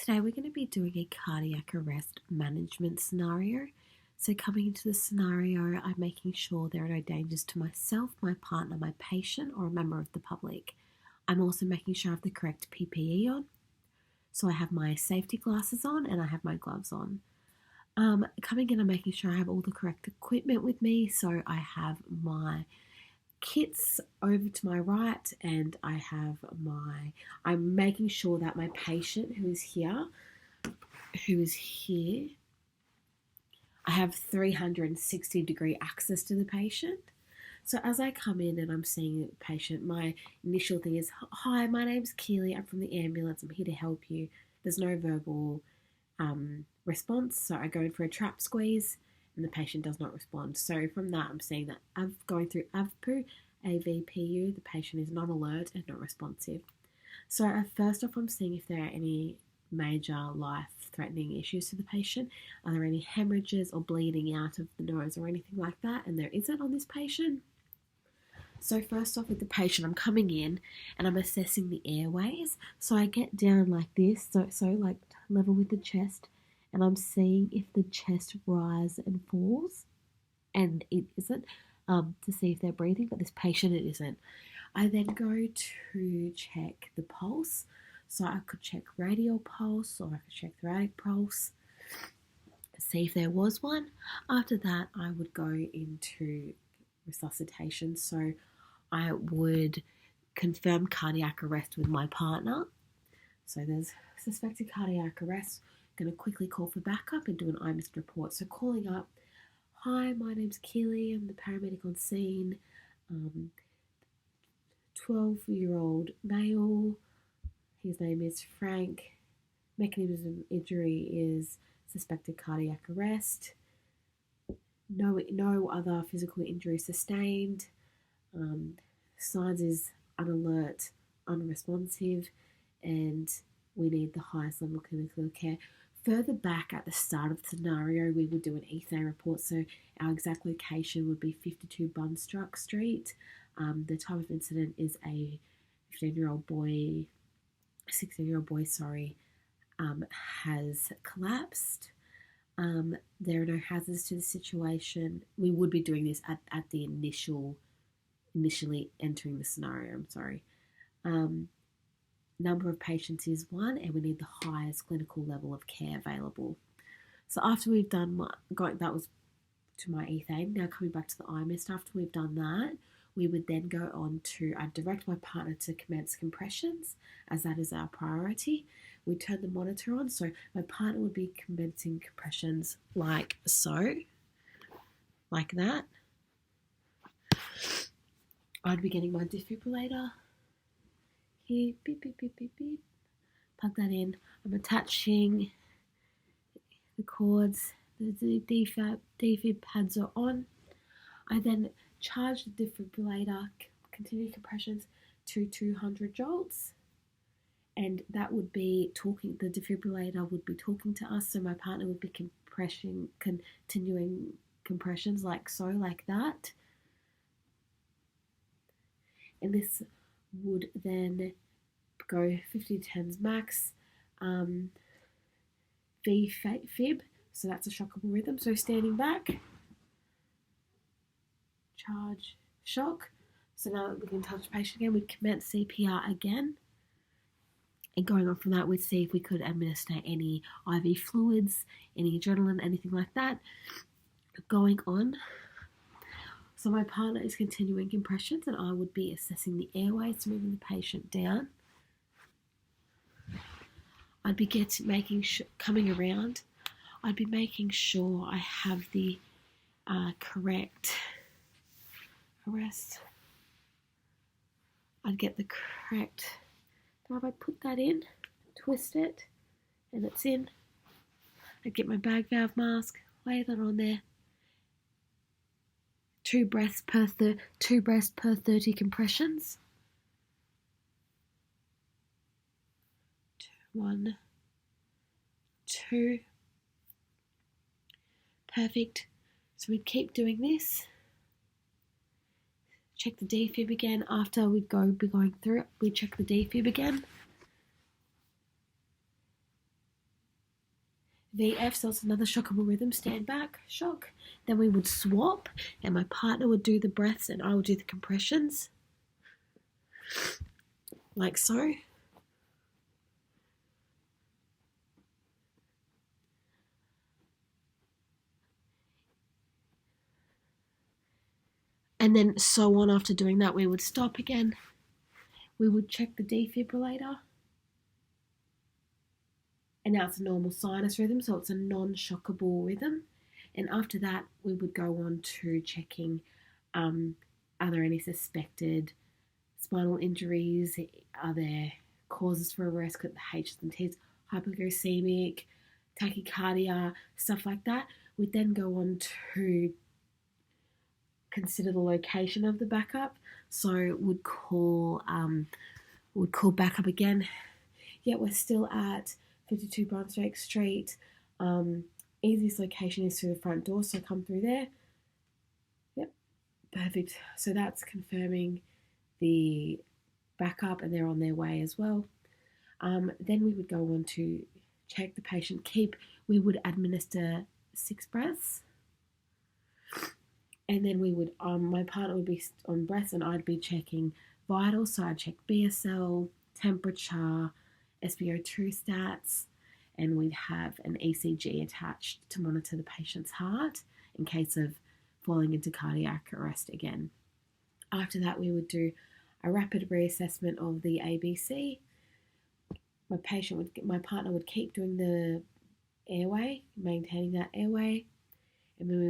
Today we're going to be doing a cardiac arrest management scenario. So coming into the scenario, I'm making sure there are no dangers to myself, my partner, my patient, or a member of the public. I'm also making sure I have the correct PPE on. So I have my safety glasses on and I have my gloves on. Coming in, I'm making sure I have all the correct equipment with me. So I have my kits over to my right and I'm making sure that my patient who is here, I have 360-degree access to the patient. So as I come in and I'm seeing the patient, my initial thing is, hi, my name's Keely, I'm from the ambulance, I'm here to help you. There's no verbal response, so I go in for a trap squeeze and the patient does not respond. So from that, I'm seeing that going through AVPU, AVPU, the patient is not alert and not responsive. So first off, I'm seeing if there are any major life-threatening issues to the patient. Are there any hemorrhages or bleeding out of the nose or anything like that? And there isn't on this patient. So first off with the patient, I'm coming in and I'm assessing the airways. So I get down like this, so like level with the chest, and I'm seeing if the chest rises and falls, and it isn't, to see if they're breathing, but this patient, it isn't. I then go to check the pulse. So I could check radial pulse or I could check thoracic pulse, see if there was one. After that, I would go into resuscitation. So I would confirm cardiac arrest with my partner. So there's suspected cardiac arrest. I'm going to quickly call for backup and do an IMIST report. So calling up, hi, my name's Keely, I'm the paramedic on scene. 12-year-old male, his name is Frank. Mechanism of injury is suspected cardiac arrest. No other physical injury sustained. Signs is unalert, unresponsive, and we need the highest level of clinical care. Further back at the start of the scenario, we would do an ETA report. So our exact location would be 52 Bunstruck Street. The time of incident is a 16-year-old boy, has collapsed. There are no hazards to the situation. We would be doing this at the initially entering the scenario, Number of patients is 1, and we need the highest clinical level of care available. So after we've done that was to my ethane. Now coming back to the IMIST, after we've done that, we would then go on to, I direct my partner to commence compressions, as that is our priority. We turn the monitor on, so my partner would be commencing compressions like so, like that. I'd be getting my defibrillator here, beep, beep, beep, beep, beep. Plug that in. I'm attaching the cords. The defib pads are on. I then charge the defibrillator, continue compressions to 200 joules. And that would be the defibrillator would be talking to us. So my partner would be continuing compressions like so, like that. And this would then go 50 tens max. Fib, so that's a shockable rhythm. So standing back, charge, shock. So now we can touch the patient again. We'd commence CPR again. And going on from that, we'd see if we could administer any IV fluids, any adrenaline, anything like that. Going on. So my partner is continuing compressions and I would be assessing the airways, moving the patient down. I'd be coming around. I'd be making sure I have the correct arrest. I'd get the correct. I'd put that in, twist it, and it's in. I'd get my bag valve mask, lay that on there. 2 breaths per 30 compressions. 1, 2. Perfect. So we'd keep doing this. Check the defib again. After we'd be going through it, we'd check the defib again. VF, so it's another shockable rhythm, stand back, shock. Then we would swap, and my partner would do the breaths and I would do the compressions, like so. And then so on. After doing that, we would stop again. We would check the defibrillator. And now it's a normal sinus rhythm, so it's a non-shockable rhythm. And after that, we would go on to checking, are there any suspected spinal injuries? Are there causes for arrest? The H's and T's, hypoglycemic, tachycardia, stuff like that. We'd then go on to consider the location of the backup. So would call backup again. Yeah, we're still at 52 Brunswick Street. Easiest location is through the front door, so come through there. Yep, perfect. So that's confirming the backup, and they're on their way as well. Then we would go on to check the patient. We would administer 6 breaths. And then we would, my partner would be on breaths and I'd be checking vitals. So I'd check BSL, temperature, SpO2 stats, and we'd have an ECG attached to monitor the patient's heart in case of falling into cardiac arrest again. After that, we would do a rapid reassessment of the ABC. My partner would keep doing the airway, maintaining that airway, and then we